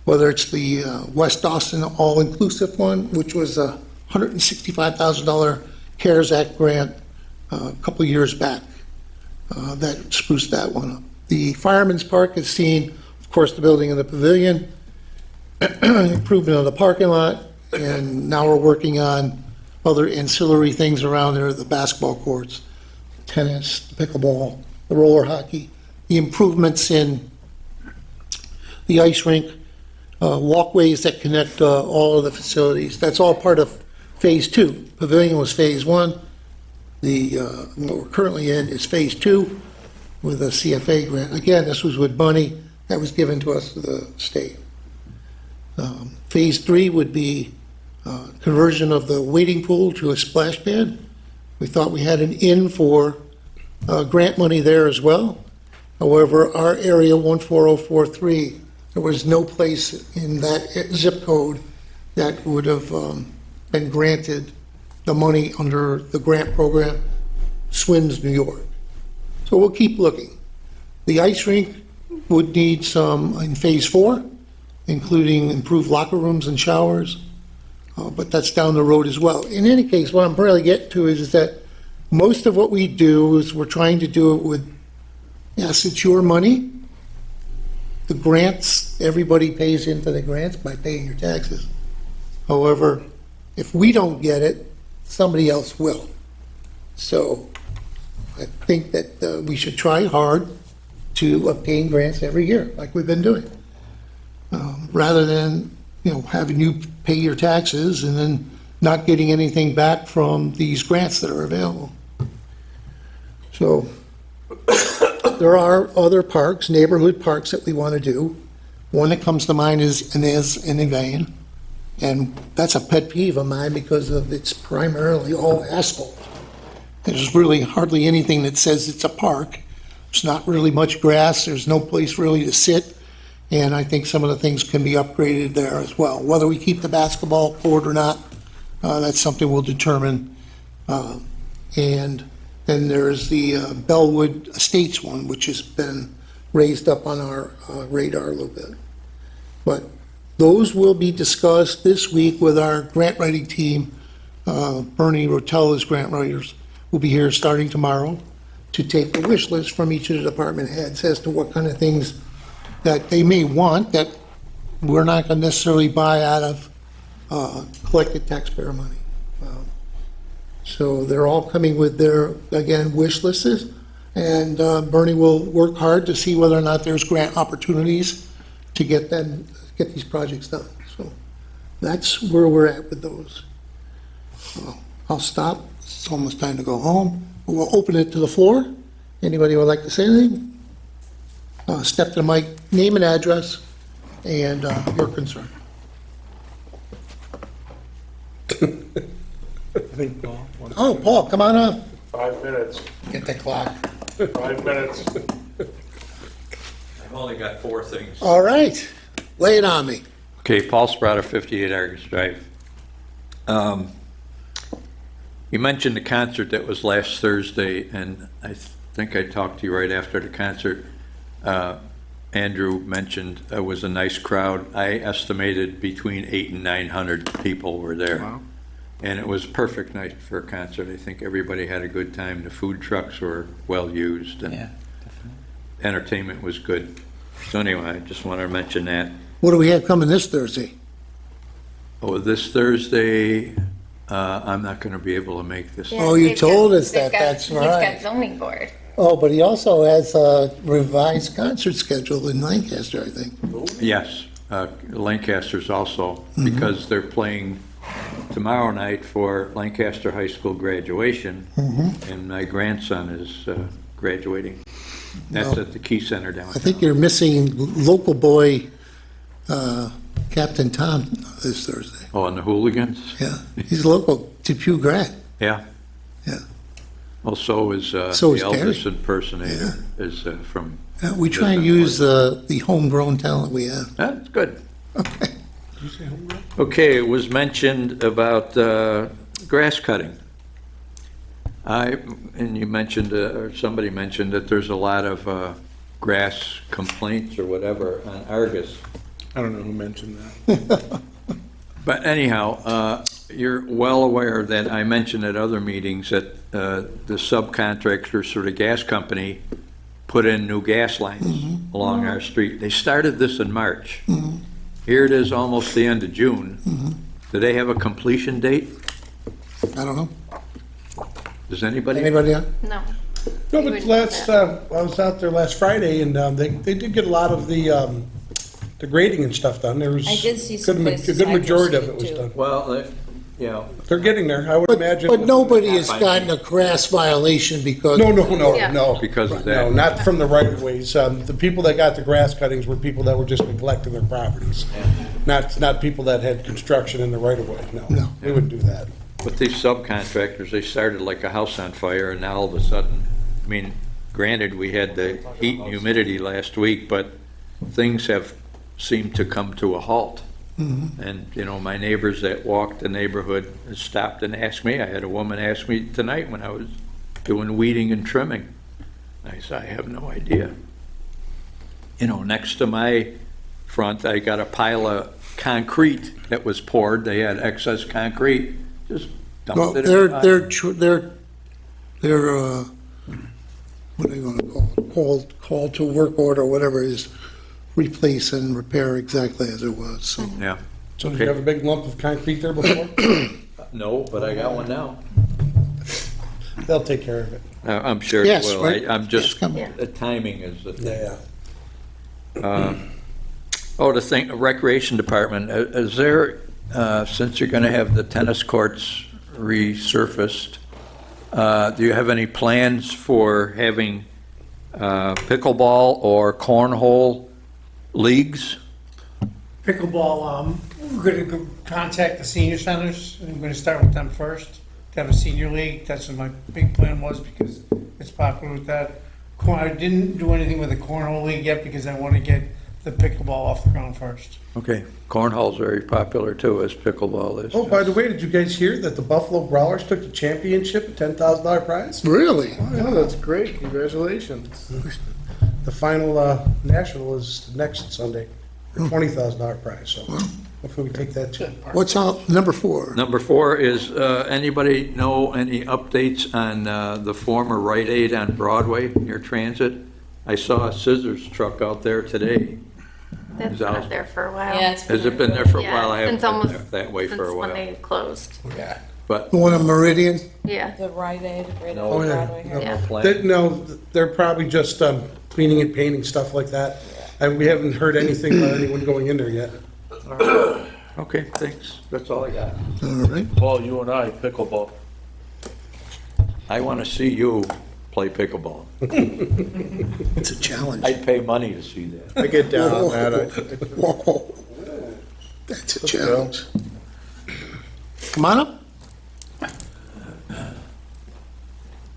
whether it's the West Austin All-Inclusive One, which was a $165,000 CARES Act grant a couple of years back. That spruced that one up. The Fireman's Park has seen, of course, the building of the pavilion, improvement of the parking lot, and now we're working on other ancillary things around there, the basketball courts, tennis, the pickleball, the roller hockey, the improvements in the ice rink, walkways that connect all of the facilities. That's all part of Phase 2. Pavilion was Phase 1. What we're currently in is Phase 2 with a CFA grant. Again, this was with money that was given to us to the state. Phase 3 would be conversion of the wading pool to a splash pad. We thought we had an in for grant money there as well. However, our area 14043, there was no place in that zip code that would have been granted the money under the grant program, SWIMS New York. So we'll keep looking. The ice rink would need some in Phase 4, including improved locker rooms and showers, but that's down the road as well. In any case, what I'm really getting to is that most of what we do is we're trying to do it with, yes, it's your money. The grants, everybody pays into the grants by paying your taxes. However, if we don't get it, somebody else will. So I think that we should try hard to obtain grants every year, like we've been doing, rather than, having you pay your taxes and then not getting anything back from these grants that are available. So there are other parks, neighborhood parks that we want to do. One that comes to mind is Inez and Ivane. And that's a pet peeve of mine because it's primarily all asphalt. There's really hardly anything that says it's a park. There's not really much grass. There's no place really to sit. And I think some of the things can be upgraded there as well. Whether we keep the basketball court or not, that's something we'll determine. And then there's the Bellwood Estates one, which has been raised up on our radar a little bit. But those will be discussed this week with our grant writing team. Bernie Rotella's grant writers will be here starting tomorrow to take the wish list from each of the department heads as to what kind of things that they may want that we're not going to necessarily buy out of collected taxpayer money. So they're all coming with their, again, wish lists, and Bernie will work hard to see whether or not there's grant opportunities to get these projects done. So that's where we're at with those. I'll stop. It's almost time to go home. We'll open it to the floor. Anybody would like to say anything? Step to the mic, name and address, and your concern. I think Paul wants Oh, Paul, come on up. 5 minutes. Get the clock. 5 minutes. I've only got 4 things. All right, lay it on me. Okay, Paul Sprotter, 58 Argus Drive. You mentioned the concert that was last Thursday, and I think I talked to you right after the concert. Andrew mentioned it was a nice crowd. I estimated between 800 and 900 people were there. Wow. And it was a perfect night for a concert. I think everybody had a good time. The food trucks were well used, and entertainment was good. So anyway, I just wanted to mention that. What do we have coming this Thursday? Oh, this Thursday, I'm not going to be able to make this. Oh, you told us that, that's He's right. got zoning board. Oh, but he also has a revised concert schedule in Lancaster, I think. Yes, Lancaster's also, because they're playing tomorrow night for Lancaster High School graduation, and my grandson is graduating. That's at the Key Center downtown. I think you're missing local boy Captain Tom this Thursday. Oh, and the Hooligans? Yeah, he's local, Depew grad. Yeah. Yeah. Well, so is the So is Elvis Gary. impersonator is from. We try and use the homegrown talent we have. That's good. Okay. Okay, it was mentioned about grass cutting. And you mentioned, or somebody mentioned that there's a lot of grass complaints or whatever on Argus. I don't know who mentioned that. But anyhow, you're well aware that I mentioned at other meetings that the subcontractors for the gas company put in new gas lines along our street. They started this in March. Here it is almost the end of June. Do they have a completion date? I don't know. Does anybody? Anybody on? No. No, We but would last, do that. I was out there last Friday, and they did get a lot of the grading and stuff done. There was. I did see some good places A good Hydro majority of Street, it was too. done. Well, you know, They're getting there, I would imagine. But nobody has gotten a grass violation because. Yeah. No. because of No, that. not from the right of ways. The people that got the grass cuttings were people that were just neglecting their properties. Not people that had construction in the right of way, no. They wouldn't do that. But these subcontractors, they started like a house on fire, and now all of a sudden, I mean, granted, we had the heat and humidity last week, but things have seemed to come to a halt. And, you know, my neighbors that walked the neighborhood stopped and asked me. I had a woman ask me tonight when I was doing weeding and trimming. I said, I have no idea. You know, next to my front, I got a pile of concrete that was poured. They had excess concrete, just Well, dumped it in the pile. they're, what do you want to call it? Called to work order, whatever it is, replace and repair exactly as it was, so. Yeah. So did you have a big lump of concrete there before? No, but I got one now. They'll take care of it. I'm sure it Yes, will. right? I'm just, It's coming. the timing is the thing. Yeah. Oh, the thing, Recreation Department, is there, since you're going to have the tennis courts resurfaced, do you have any plans for having pickleball or cornhole leagues? Pickleball, we're gonna go contact the senior centers, and we're gonna start with them first, to have a senior league, that's what my big plan was, because it's popular with that. I didn't do anything with the cornhole league yet, because I wanna get the pickleball off the ground first. Okay, cornhole's very popular too, as pickleball is. Oh, by the way, did you guys hear that the Buffalo Brawlers took the championship, a $10,000 prize? Really? Oh, yeah, that's great. Congratulations. The final national is next Sunday, a $20,000 prize, so hopefully we take that too. What's on, number 4? Number 4 is, anybody know any updates on the former Rite Aid on Broadway near Transit? I saw a scissors truck out there today. That's Is that- not there for a while. Yeah, it's Has it been there for a Yeah, while? I haven't since been almost- there that way for a Since when while. they closed. Yeah. But The one on Meridian? Yeah. The Rite Aid, right No. on Oh, yeah. Broadway here. Yeah. plan. No, they're probably just cleaning and painting, stuff like that. And we haven't heard anything about anyone going in there yet. Okay, thanks. That's all I got. All right. Paul, you and I, pickleball. I want to see you play pickleball. It's a challenge. I'd pay money to see that. I get down on that. Whoa. That's a go. challenge. Come on up.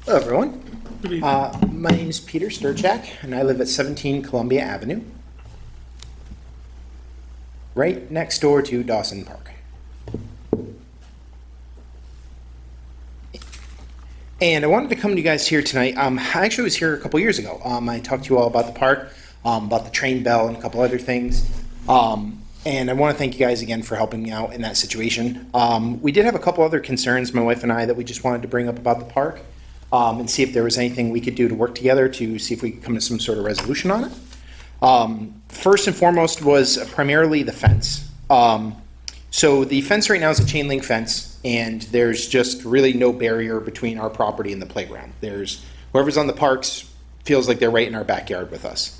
Hello, everyone. My name is Peter Sturchak, and I live at 17 Columbia Avenue, right next door to Dawson Park. And I wanted to come to you guys here tonight. I actually was here a couple years ago. I talked to you all about the park, about the train bell, and a couple other things. And I want to thank you guys again for helping me out in that situation. We did have a couple other concerns, my wife and I, that we just wanted to bring up about the park, and see if there was anything we could do to work together to see if we could come to some sort of resolution on it. First and foremost was primarily the fence. So the fence right now is a chain link fence, and there's just really no barrier between our property and the playground. There's whoever's on the parks feels like they're right in our backyard with us.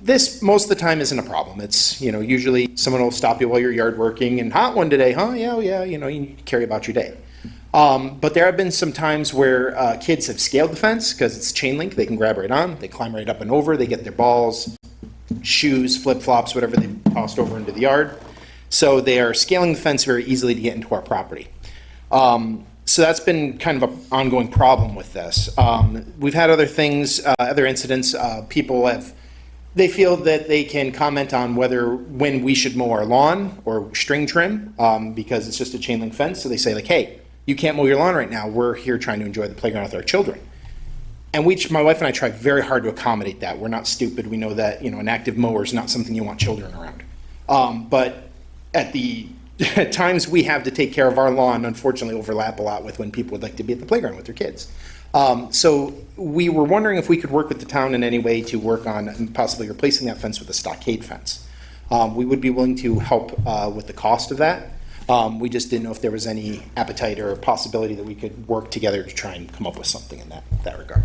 This most of the time isn't a problem. It's, usually someone will stop you while you're yard working and hot one today, huh? Yeah, you need to carry about your day. But there have been some times where kids have scaled the fence because it's chain link. They can grab right on, they climb right up and over, they get their balls, shoes, flip-flops, whatever they tossed over into the yard. So they are scaling the fence very easily to get into our property. So that's been kind of an ongoing problem with this. We've had other things, other incidents. They feel that they can comment on when we should mow our lawn or string trim because it's just a chain link fence. So they say like, hey, you can't mow your lawn right now. We're here trying to enjoy the playground with our children. And my wife and I try very hard to accommodate that. We're not stupid. We know that, an active mower is not something you want children around. But at the times we have to take care of our lawn, unfortunately overlap a lot with when people would like to be at the playground with their kids. So we were wondering if we could work with the town in any way to work on possibly replacing that fence with a stockade fence. We would be willing to help with the cost of that. We just didn't know if there was any appetite or possibility that we could work together to try and come up with something in that regard.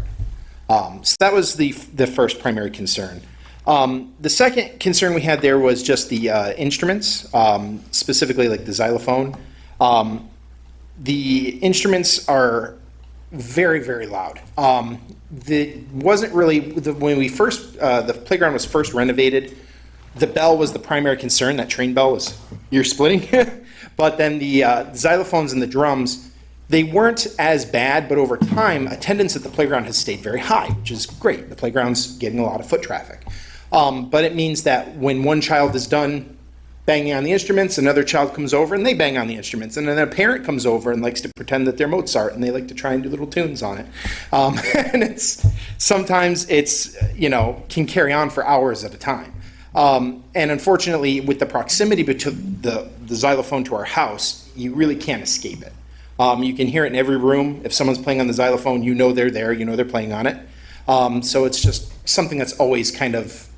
So that was the first primary concern. The second concern we had there was just the instruments, specifically like the xylophone. The instruments are very, very loud. Wasn't really, when we first, the playground was first renovated, the bell was the primary concern. That train bell was ear splitting. But then the xylophones and the drums, they weren't as bad, but over time, attendance at the playground has stayed very high, which is great. The playground's getting a lot of foot traffic. But it means that when one child is done banging on the instruments, another child comes over and they bang on the instruments. And then a parent comes over and likes to pretend that they're Mozart and they like to try and do little tunes on it. And sometimes can carry on for hours at a time. And unfortunately, with the proximity between the xylophone to our house, you really can't escape it. You can hear it in every room. If someone's playing on the xylophone, they're there, they're playing on it. So it's just something that's always kind of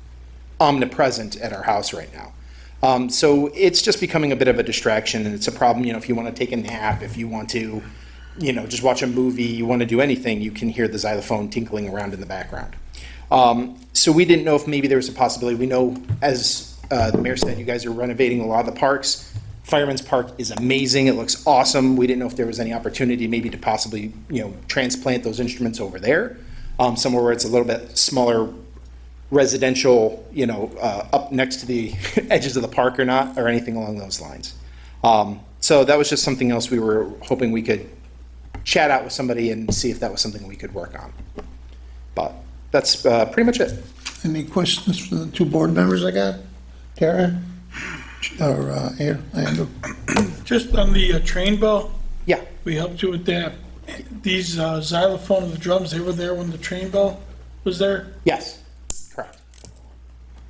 omnipresent at our house right now. So it's just becoming a bit of a distraction, and it's a problem, if you want to take a nap, if you want to, just watch a movie, you want to do anything, you can hear the xylophone tinkling around in the background. So we didn't know if maybe there was a possibility. We know, as the mayor said, you guys are renovating a lot of the parks. Fireman's Park is amazing. It looks awesome. We didn't know if there was any opportunity maybe to possibly, transplant those instruments over there, somewhere where it's a little bit smaller residential, up next to the edges of the park or anything along those lines. So that was just something else we were hoping we could chat out with somebody and see if that was something we could work on. But that's pretty much it. Any questions for the two board members I got? Tara? Or Andrew? Just on the train bell, Yeah. we helped you with that. These xylophone and the drums, they were there when the train bell was there? Yes. Correct.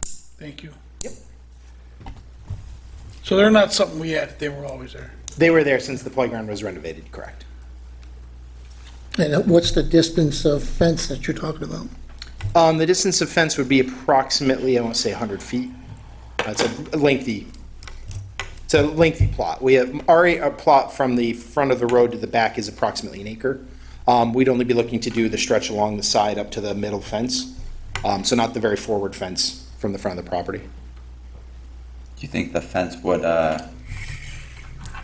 Thank you. Yep. So they're not something we had, they were always there. They were there since the playground was renovated. Correct. And what's the distance of fence that you're talking about? The distance of fence would be approximately, I want to say 100 feet. It's a lengthy plot. We have already a plot from the front of the road to the back is approximately an acre. We'd only be looking to do the stretch along the side up to the middle fence. So not the very forward fence from the front of the property. Do you think the fence would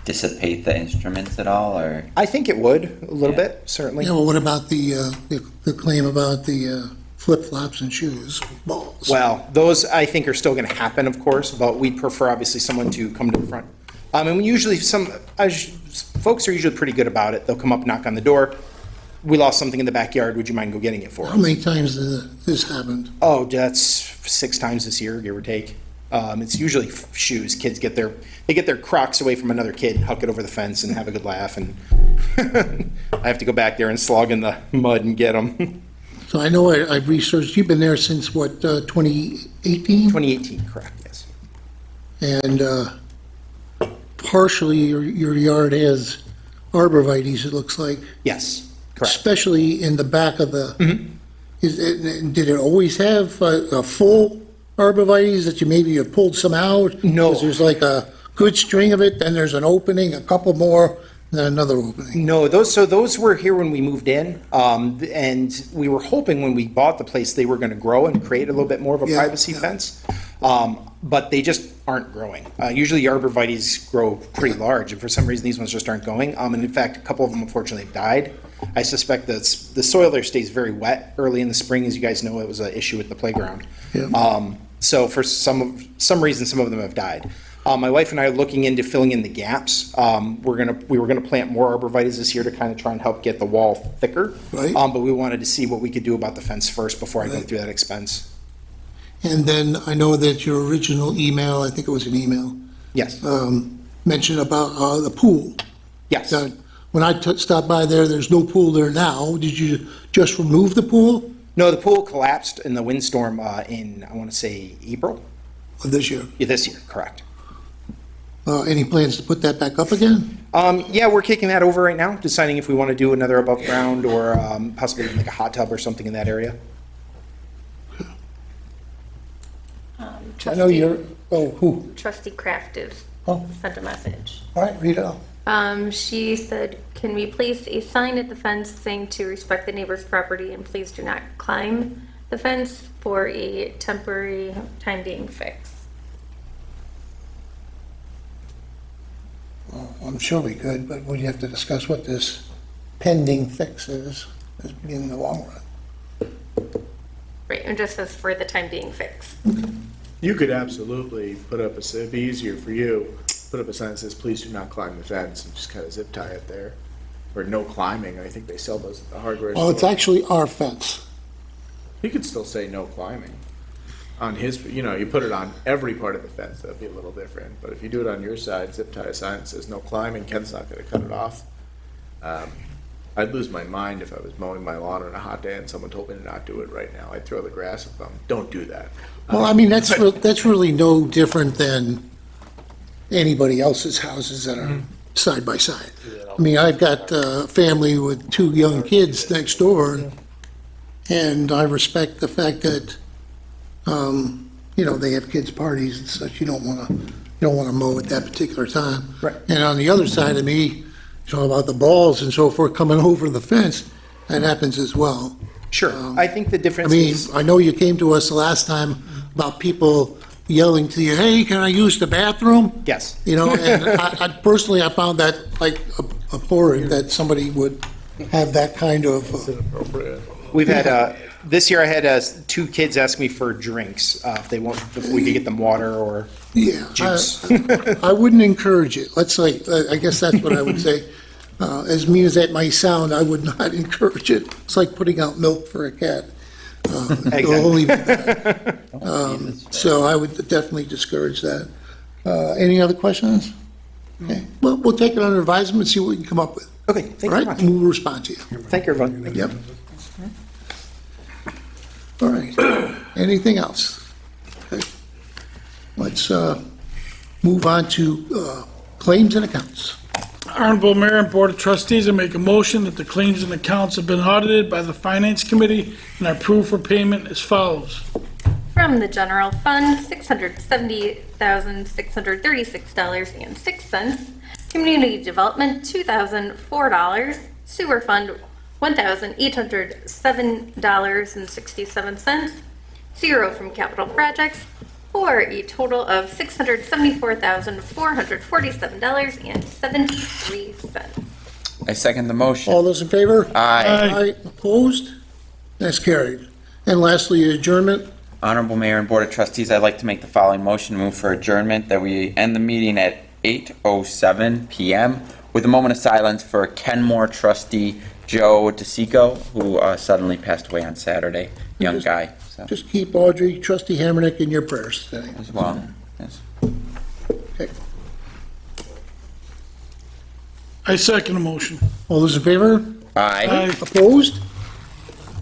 dissipate the instruments at all, or? I think it would, a little bit, certainly. Yeah, well, what about the claim about the flip-flops and shoes, balls? Well, those I think are still going to happen, of course, but we'd prefer obviously someone to come to the front. And we usually, folks are usually pretty good about it. They'll come up, knock on the door. We lost something in the backyard. Would you mind go getting it for us? How many times has this happened? Oh, that's 6 times this year, give or take. It's usually shoes. Kids get their Crocs away from another kid, huck it over the fence, and have a good laugh. And I have to go back there and slog in the mud and get them. So I know I've researched, you've been there since what, 2018? 2018, correct, yes. And partially your yard has arborvitaes, it looks like. Yes, correct. Especially in the back of the, did it always have a full arborvitaes that you maybe have pulled some out? No. Because there's like a good string of it, then there's an opening, a couple more, then another opening. No, those were here when we moved in, and we were hoping when we bought the place they were going to grow and create a little bit more of a privacy fence, but they just aren't growing. Usually arborvitaes grow pretty large, and for some reason these ones just aren't going. And in fact, a couple of them unfortunately have died. I suspect that the soil there stays very wet early in the spring. As you guys know, it was an issue with the playground. Yeah. So for some reason, some of them have died. My wife and I are looking into filling in the gaps. We were gonna plant more arborvitaes this year to kind of try and help get the wall thicker. Right. But we wanted to see what we could do about the fence first before I go through that expense. And then I know that your original email, I think it was an email, Yes. mentioned about the pool. Yes. when I stopped by there, there's no pool there now. Did you just remove the pool No, the pool collapsed in the windstorm in, I want to say, April? of this year? Yeah, this year, correct. Any plans to put that back up again? Yeah, we're kicking that over right now, deciding if we want to do another above ground or possibly like a hot tub or something in that area. I know you're, who? Trustee Kraft is Oh, sent a message. all right, read it out. She said, can we place a sign at the fence saying to respect the neighbor's property and please do not climb the fence for a temporary time being fix? I'm sure we could, but we'd have to discuss what this pending fix is in the long run. Right, it just says for the time being fix. You could absolutely put up it'd be easier for you, put up a sign that says, please do not climb the fence, and just kind of zip tie it there. Or no climbing, I think they sell those at the hardware store. Well, it's actually our fence. He could still say no climbing. On his, you put it on every part of the fence, that'd be a little different. But if you do it on your side, zip tie a sign that says no climbing, Ken's not gonna cut it off. I'd lose my mind if I was mowing my lawn on a hot day and someone told me to not do it right now. I'd throw the grass at them. Don't do that. Well, I mean, that's really no different than anybody else's houses that are side by side. I mean, I've got a family with 2 young kids next door, and I respect the fact that, they have kids' parties and such. You don't want to mow at that particular time. Right. And on the other side of me, you talk about the balls and so forth coming over the fence, that happens as well. Sure, I think the I difference mean, is, I know you came to us the last time about people yelling to you, hey, can I use the bathroom? yes. And I personally, I found that like abhorrent that somebody would have that kind of, We've had, this year I had 2 kids ask me for drinks, if we could get them water or yeah. juice. I wouldn't encourage it. Let's say, I guess that's what I would say. As mean as that might sound, I would not encourage it. It's like putting out milk for a cat. It'll only be bad. So I would definitely discourage that. Any other questions? Okay, well, we'll take it under advisement and see what we can come up with. Okay, thank you All very right, much. and we'll respond to you. Thank you, everyone. Thank you. Yep. All right, anything else? Okay. Let's move on to claims and accounts. Honorable Mayor and Board of Trustees, I make a motion that the claims and accounts have been audited by the Finance Committee and are approved for payment as follows. From the general fund, $670,636.06. Community development, $2,004. Sewer fund, $1,807.67. 0 from capital projects, for a total of $674,447.73. I second the motion. All those in favor? Aye. Opposed? That's carried. And lastly, adjournment. Honorable Mayor and Board of Trustees, I'd like to make the following motion, move for adjournment, that we end the meeting at 8:07 PM with a moment of silence for Kenmore trustee Joe DeSico, who suddenly passed away on Saturday, young guy, so, Just keep Audrey, trustee Hammernick in your prayers today. as well. Yes. Okay. I second the motion. All those in favor? Aye. Opposed?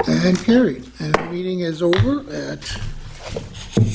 And carried. And the meeting is over at